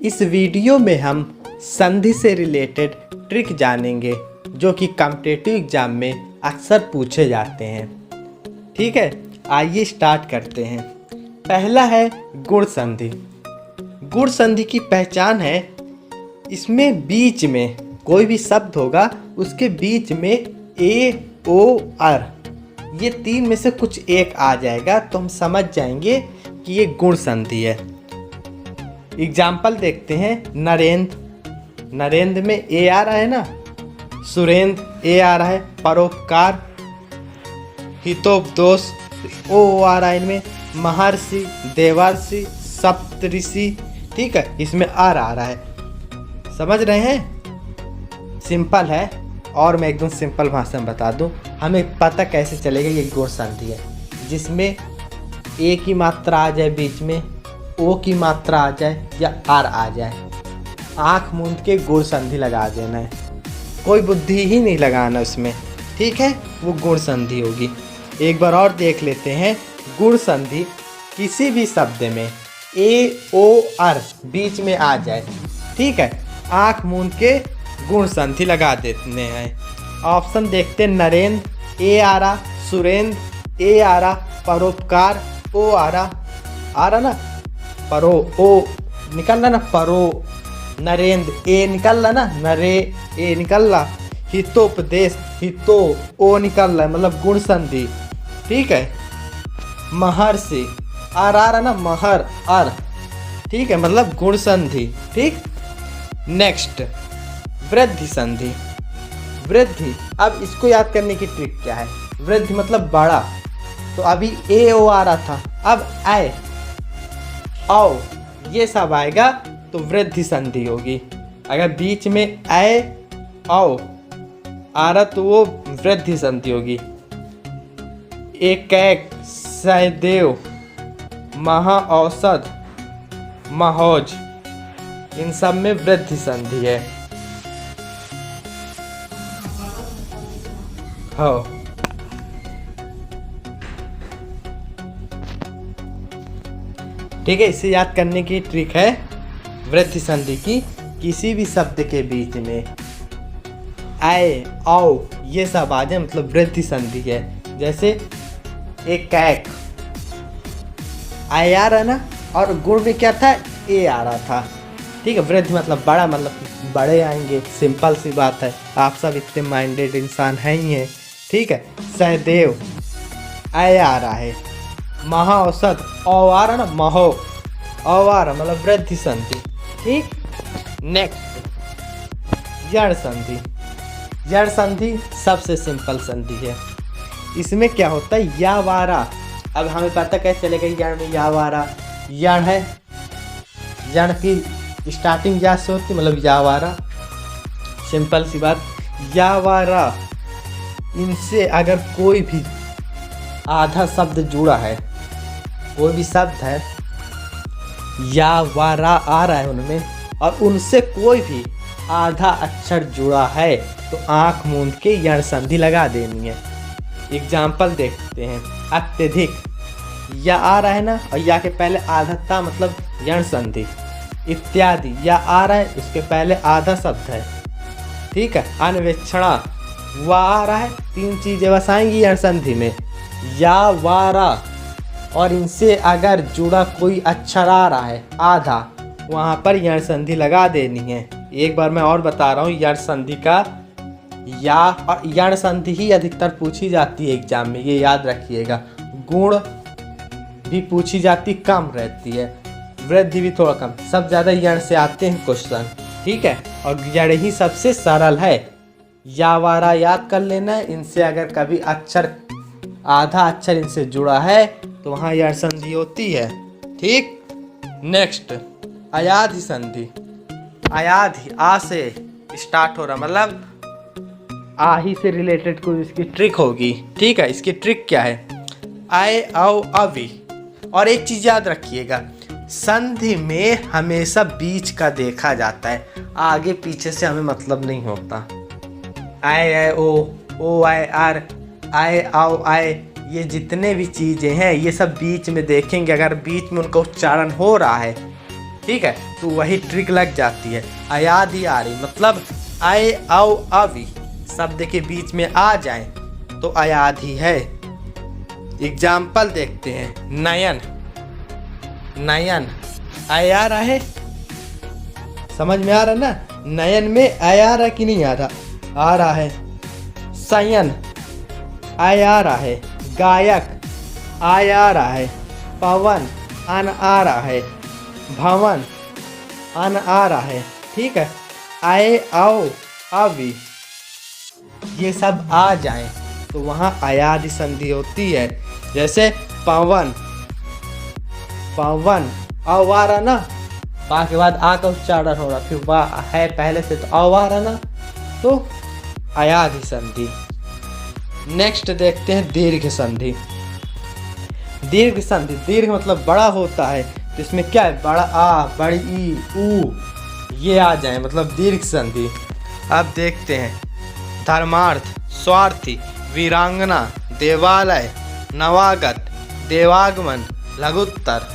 इस वीडियो में हम संधि से रिलेटेड ट्रिक जानेंगे जो कि कॉम्पिटिटिव एग्जाम में अक्सर पूछे जाते हैं। ठीक है, आइए स्टार्ट करते हैं। पहला है गुण संधि। गुण संधि की पहचान है, इसमें बीच में कोई भी शब्द होगा उसके बीच में ए ओ आर ये तीन में से कुछ एक आ जाएगा तो हम समझ जाएंगे कि ये गुण संधि है। एग्जाम्पल देखते हैं। नरेंद्र, नरेंद्र में ए आ रहा है ना, सुरेंद्र ए आ रहा है, परोपकार, हितोपदेश ओ आ रहा है इनमें, महर्षि, देवर्षि, सप्तऋषि। ठीक है, इसमें आर आ रहा है। समझ रहे हैं? सिंपल है। और मैं एकदम सिंपल भाषा में बता दूं, हमें पता कैसे चलेगा ये गुण संधि है, जिसमें ए की मात्रा आ जाए बीच में, ओ की मात्रा आ जाए या आर आ जाए, आँख मूंद के गुण संधि लगा देना है। कोई बुद्धि ही नहीं लगाना उसमें। ठीक है, वो गुण संधि होगी। एक बार और देख लेते हैं। गुण संधि किसी भी शब्द में ए ओ आर बीच में आ जाए, ठीक है, आँख मूंद के गुण संधि लगा देते हैं। ऑप्शन देखते हैं। नरेंद्र ए आ रहा, सुरेंद्र ए आ रहा, परोपकार ओ आ रहा ना, परो ओ निकल रहा ना, परो, नरेंद्र ए निकल रहा ना, नरे ए निकल रहा, हितोपदेश हितो ओ निकल रहा है, मतलब गुण संधि। ठीक है, महर्षि आर आ रहा ना, महर आर, ठीक है, मतलब गुण संधि। ठीक, नेक्स्ट वृद्धि संधि। वृद्धि, अब इसको याद करने की ट्रिक क्या है? वृद्धि मतलब बड़ा, तो अभी ए ओ आ रहा था, अब आए आओ ये सब आएगा तो वृद्धि संधि होगी। अगर बीच में आए आओ आ रहा तो वो वृद्धि संधि होगी। एक सहदेव, महाऔषध, महौज, इन सब में वृद्धि संधि है। हो ठीक है, इसे याद करने की ट्रिक है वृद्धि संधि की। किसी भी शब्द के बीच में आए आओ ये सब आ जाए मतलब वृद्धि संधि है। जैसे एक कैक आए आ रहा ना, और गुण में क्या था, ए आ रहा था। ठीक है, वृद्धि मतलब बड़ा, मतलब बड़े आएंगे। सिंपल सी बात है, आप सब इतने माइंडेड इंसान हैं ही हैं। ठीक है, सहदेव आए आ रहा है, महाऔषध औ आ रहा ना, महो औ आ रहा मतलब वृद्धि संधि। ठीक, नेक्स्ट जड़ संधि। जड़ संधि सबसे सिंपल संधि है। इसमें क्या होता है, या वारा। अब हमें पता कैसे चलेगा जड़ में या वारा? यण है, जड़ की स्टार्टिंग या से होती मतलब या वारा। सिंपल सी बात, या वारा, इनसे अगर कोई भी आधा शब्द जुड़ा है, कोई भी शब्द है या वारा आ रहा है उनमें, और उनसे कोई भी आधा अक्षर जुड़ा है तो आँख मूंद के यण संधि लगा देनी है। एग्जाम्पल देखते हैं। अत्यधिक, या आ रहा है ना, और या के पहले आधा मतलब यण संधि। इत्यादि, या आ रहा है उसके पहले आधा शब्द है। ठीक है, अन्वेक्षणा, वा आ रहा है, तीन चीजें बस आएंगी यण संधि में, या वारा, और इनसे अगर जुड़ा कोई अक्षर आ रहा है आधा, वहाँ पर यण संधि लगा देनी है। एक बार मैं और बता रहा हूँ, यण संधि का या और यण संधि ही अधिकतर पूछी जाती है एग्जाम में, ये याद रखिएगा। गुण भी पूछी जाती, कम रहती है, वृद्धि भी थोड़ा कम, सब ज़्यादा यण से आते हैं क्वेश्चन। ठीक है, और जड़ ही सबसे सरल है। या वारा याद कर लेना है, इनसे अगर कभी अक्षर आधा अक्षर इनसे जुड़ा है तो वहाँ यण संधि होती है। ठीक, नेक्स्ट अयाधि संधि। अयाधि, आ से स्टार्ट हो रहा, मतलब आ ही से रिलेटेड कोई इसकी ट्रिक होगी। ठीक है, इसकी ट्रिक क्या है, आए आओ अवि। और एक चीज़ याद रखिएगा, संधि में हमेशा बीच का देखा जाता है, आगे पीछे से हमें मतलब नहीं होता। आए आए ओ आए आर, आए आओ आए, ये जितने भी चीज़ें हैं ये सब बीच में देखेंगे। अगर बीच में उनका उच्चारण हो रहा है ठीक है, तो वही ट्रिक लग जाती है। अयाधी आ रही मतलब आए औ अवि शब्द के बीच में आ जाए तो अयाधी है। एग्जाम्पल देखते हैं। नयन, नयन आय आ रहा है, समझ में आ रहा है ना। नयन में आय आ रहा है कि नहीं आ रहा, आ रहा है। सयन आय आ रहा है। गायक आय आ रहा है। पवन अन आ रहा है। भवन अन आ रहा है। ठीक है, आए आओ अवि ये सब आ जाएं तो वहाँ अयादि संधि होती है। जैसे पवन, पवन अव आ रहा ना, पा के बाद आ का उच्चारण हो रहा, फिर वाह है पहले से तो अव आ रहा ना, तो अयादि संधि। नेक्स्ट देखते हैं दीर्घ संधि। दीर्घ संधि, दीर्घ मतलब बड़ा होता है, तो इसमें क्या है, बड़ा आ, बड़ी ई, ऊ ये आ जाए मतलब दीर्घ संधि। अब देखते हैं धर्मार्थ, स्वार्थी, वीरांगना, देवालय, नवागत, देवागमन, लघुत्तर,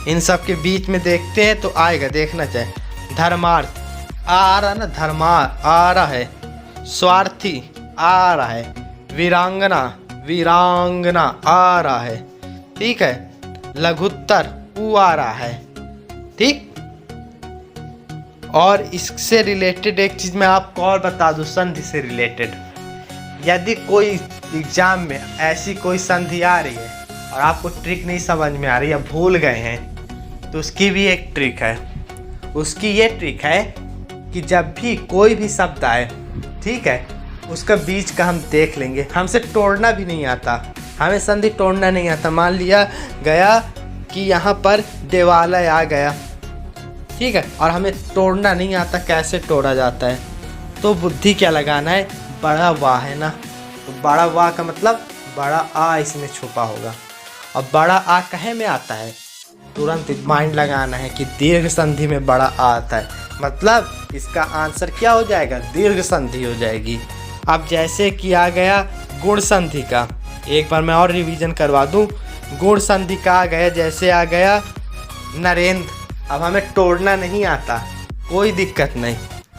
इन सब के बीच में देखते हैं तो आएगा, देखना चाहिए। धर्मार्थ आ रहा ना, धर्मा आ रहा है। स्वार्थी आ रहा है। वीरांगना, वीरांगना आ रहा है। ठीक है, लघुत्तर ऊ आ रहा है। ठीक, और इससे रिलेटेड एक चीज मैं आपको और बता दूं, संधि से रिलेटेड। यदि कोई एग्जाम में ऐसी कोई संधि आ रही है और आपको ट्रिक नहीं समझ में आ रही है, भूल गए हैं, तो उसकी भी एक ट्रिक है। उसकी ये ट्रिक है कि जब भी कोई भी शब्द आए, ठीक है, उसका बीच का हम देख लेंगे। हमसे तोड़ना भी नहीं आता, हमें संधि तोड़ना नहीं आता। मान लिया गया कि यहाँ पर देवालय आ गया, ठीक है, और हमें तोड़ना नहीं आता कैसे तोड़ा जाता है, तो बुद्धि क्या लगाना है, बड़ा वाह है ना, तो बड़ा वाह का मतलब बड़ा आ इसमें छुपा होगा। और बड़ा आ कहे में आता है, तुरंत माइंड लगाना है कि दीर्घ संधि में बड़ा आ आता है, मतलब इसका आंसर क्या हो जाएगा, दीर्घ संधि हो जाएगी। अब जैसे कि आ गया गुण संधि का, एक बार मैं और रिवीजन करवा दूं। गुण संधि का आ गया, जैसे आ गया नरेंद्र, अब हमें तोड़ना नहीं आता, कोई दिक्कत नहीं।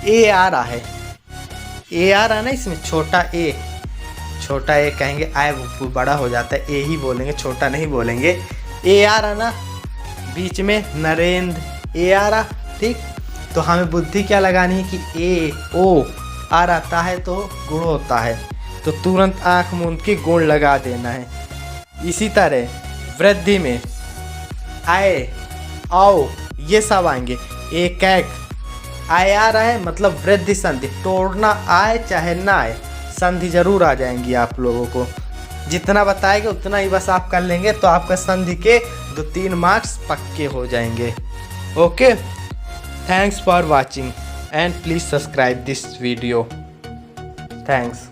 ए आ रहा है, ए आ रहा ना, इसमें छोटा ए, छोटा ए कहेंगे, आए वो बड़ा हो जाता है, ए ही बोलेंगे, छोटा नहीं बोलेंगे। ए आ रहा ना बीच में, नरेंद्र ए आ रहा, ठीक, तो हमें बुद्धि क्या लगानी है कि ए ओ आ रहता है तो गुण होता है, तो तुरंत आँख मूंद के गुण लगा देना है। इसी तरह वृद्धि में आए आओ ये सब आएंगे। एक एक आए आ रहा है मतलब वृद्धि संधि, तोड़ना आए चाहे ना आए, संधि जरूर आ जाएंगी आप लोगों को। जितना बताएंगे उतना ही बस आप कर लेंगे, तो आपका संधि के 2-3 मार्क्स पक्के हो जाएंगे। Okay, thanks for watching and please subscribe this video. Thanks.